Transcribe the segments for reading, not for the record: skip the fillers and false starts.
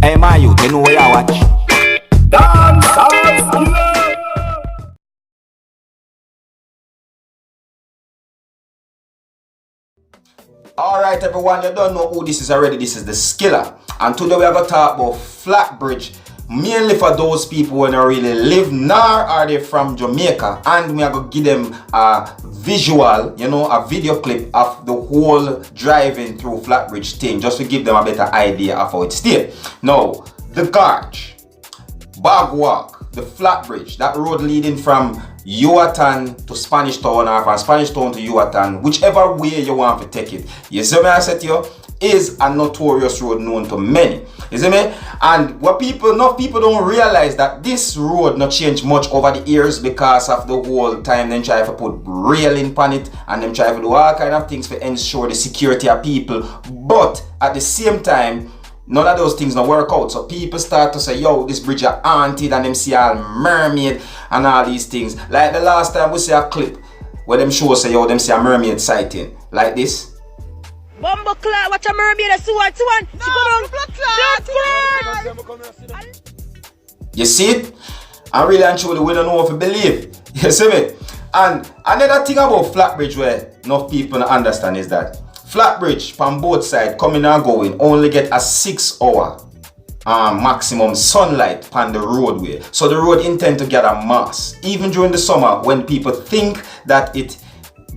Hey my youth, you know where you watch? Alright everyone, you don't know who this is already. This is the Skilla. And today we are going to talk about Flatbridge. Mainly for those people who don't really live nor are they from Jamaica. And we are going to give them a visual, a video clip of the whole driving through Flatbridge thing. Just to give them a better idea of how it's there. Now, the Gorge, Bagwalk, the Flatbridge, that road leading from Yuatan to Spanish Town or from Spanish Town to Yuatan, whichever way you want to take it. You see me I said to you, is a notorious road known to many. You see me? And what enough people don't realize that this road not changed much over the years because of the whole time them try to put railing on it and them try to do all kind of things to ensure the security of people. But at the same time, none of those things don't work out. So people start to say, yo, this bridge are haunted, and them see all mermaid and all these things. Like the last time we see a clip where them show say, yo, them see a mermaid sighting. Like this. Bumbo clock, watch a mermaid, a sword, she come on. You see it? And really and truly, we don't know what to believe. You see me? And another thing about Flatbridge where enough people don't understand is that Flatbridge from both sides coming and going only get a 6 hour maximum sunlight on the roadway. So the road intend to get a mass. Even during the summer when people think that it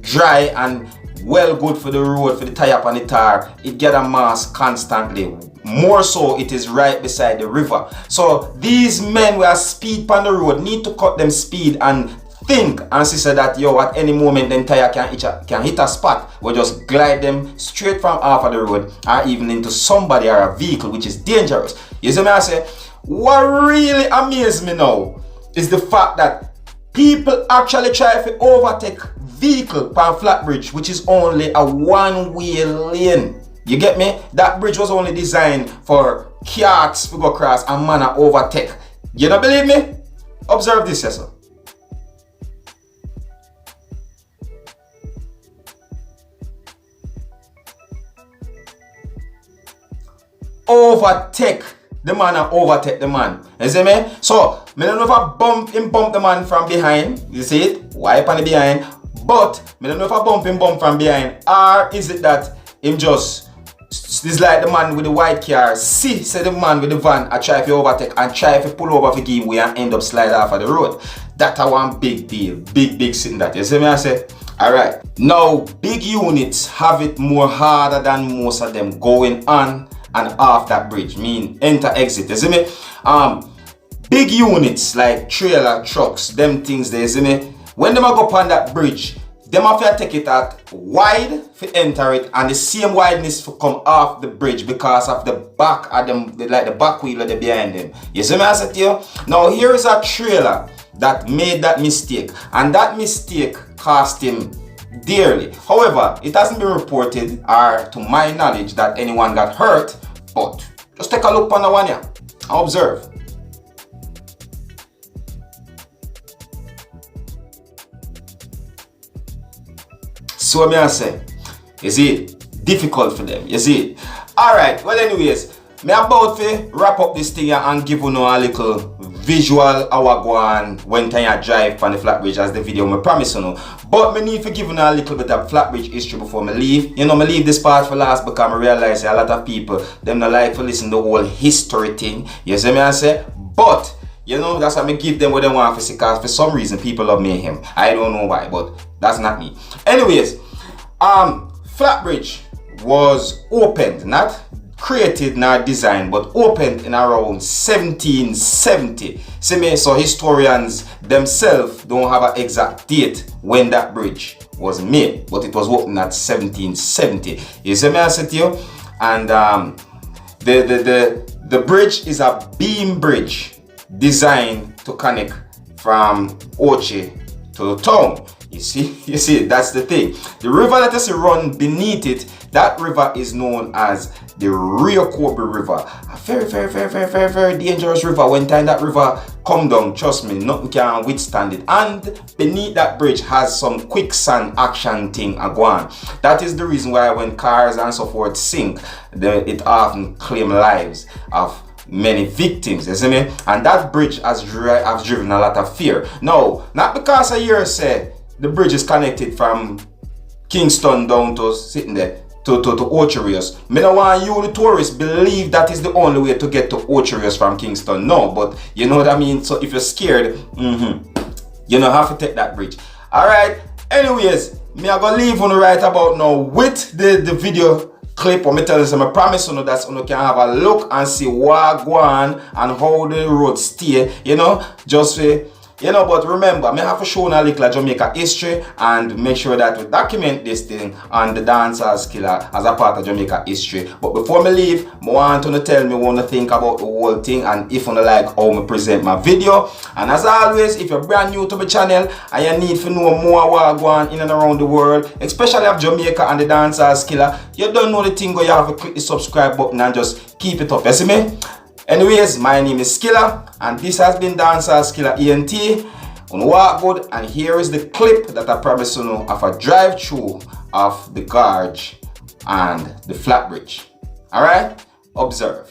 dry and well good for the road, for the tire and the tar, it get a mass constantly. More so it is right beside the river. So these men who are speed on the road need to cut them speed and think and say that yo at any moment them tire can hit a spot. We'll just glide them straight from off of the road or even into somebody or a vehicle, which is dangerous. You see me I say, what really amazes me now is the fact that people actually try to overtake vehicle on Flatbridge, which is only a one-way lane. You get me? That bridge was only designed for carts to go across and man overtake. You don't believe me? Observe this, yes sir. Overtake the man and overtake the man. You see me? So, I don't know if I bump the man from behind. You see it? Wipe on the behind. But, I don't know if I bump from behind. Or is it that him just, it's like the man with the white car. Say the man with the van, I try to overtake and try to pull over for give way and end up slide off of the road. That's a one big deal. Big sitting that. You see me? I say, alright. Now, big units have it more harder than most of them going on and off that bridge, mean enter exit, you see me? Big units like trailer trucks, them things there, you see me? When them go upon that bridge, them have to take it at wide to enter it and the same wideness to come off the bridge because of the back of them, like the back wheel of the behind them. You see me I said to you? Now here is a trailer that made that mistake, and that mistake cost him dearly. However, it hasn't been reported or to my knowledge that anyone got hurt, but just take a look on the one here and observe. So me I say, you see, difficult for them, you see. Alright, well anyways, me about to wrap up this thing here and give you a little visual how I go on when time I drive on the Flatbridge as the video me promise you. But me need to give you a little bit of Flatbridge history before me leave. You know, me leave this part for last because I realize a lot of people them not like to listen to the whole history thing. You see me I say? But you know, that's why I give them what they want to see, because for some reason people love me and him. I don't know why, but that's not me. Anyways, Flatbridge was opened, not created, not designed, but opened in around 1770. See me, so historians themselves don't have an exact date when that bridge was made, but it was opened at 1770. You see me, I said to you? And the bridge is a beam bridge designed to connect from Ochi to the town. You see, that's the thing. The river that is run beneath it, that river is known as the Rio Kobe River. A very dangerous river. When time that river come down, trust me, nothing can withstand it. And beneath that bridge has some quicksand action thing going. That is the reason why when cars and so forth sink, it often claim lives of many victims, you see me? And that bridge has driven a lot of fear. No, not because I hear say the bridge is connected from Kingston down to sitting there to Ocho Rios. Me no want you the tourists believe that is the only way to get to Ocho Rios from Kingston. No, but you know what I mean? So if you're scared, you know have to take that bridge. Alright, anyways, me I gonna leave on right about now with the video clip. Or me tell you, I promise you that you can have a look and see what go on and how the road stay, you know, just you know, but remember, I have to show a little Jamaica history and make sure that we document this thing on the Dancehall Killer as a part of Jamaica history. But before me leave, I want to tell me what to think about the whole thing and if you like how I present my video. And as always, if you're brand new to my channel and you need to know more what go on in and around the world, especially of Jamaica and the Dancehall Killer, you don't know the thing, you have to click the subscribe button and just keep it up. You see me? Anyways, my name is Skilla and this has been Dancehall Skilla ENT on Walk Good, and here is the clip that I promised you know of a drive-through of the Gorge and the Flatbridge. Alright? Observe.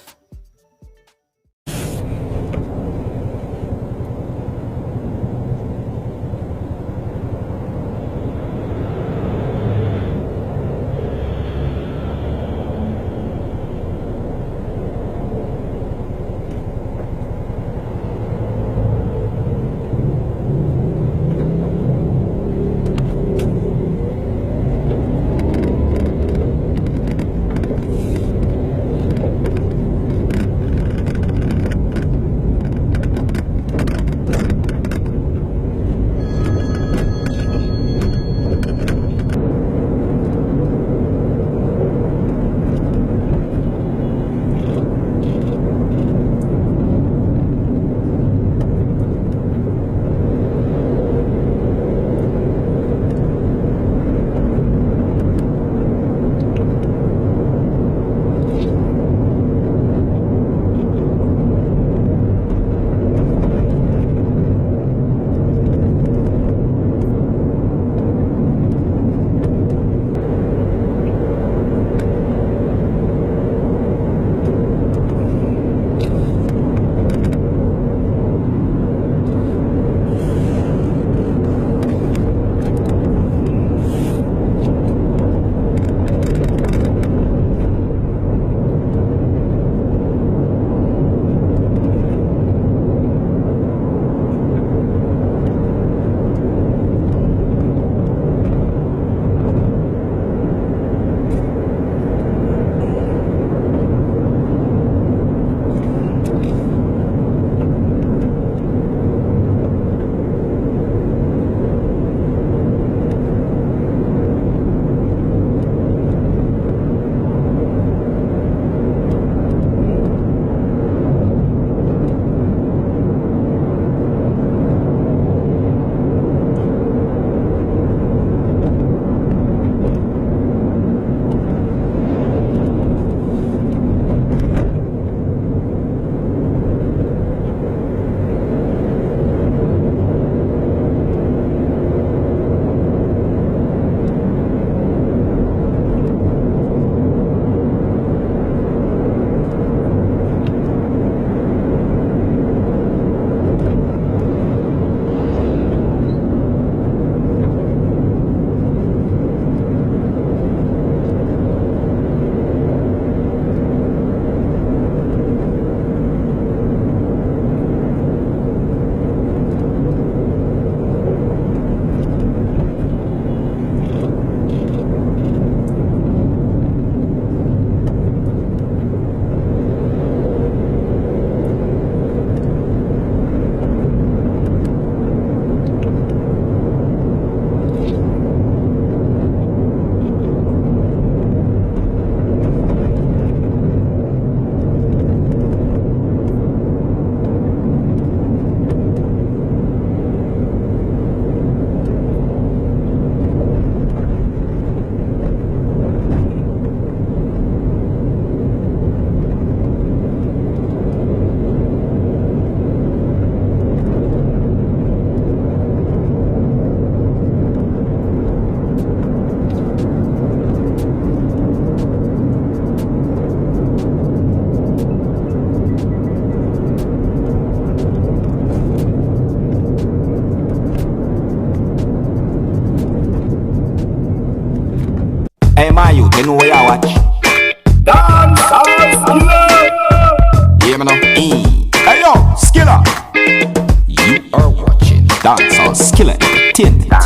Hey, my youth, you know where you watch? Dance Skiller. Hear me now? Hey yo, Skiller. You are watching Dancehall Skiller Entertainment.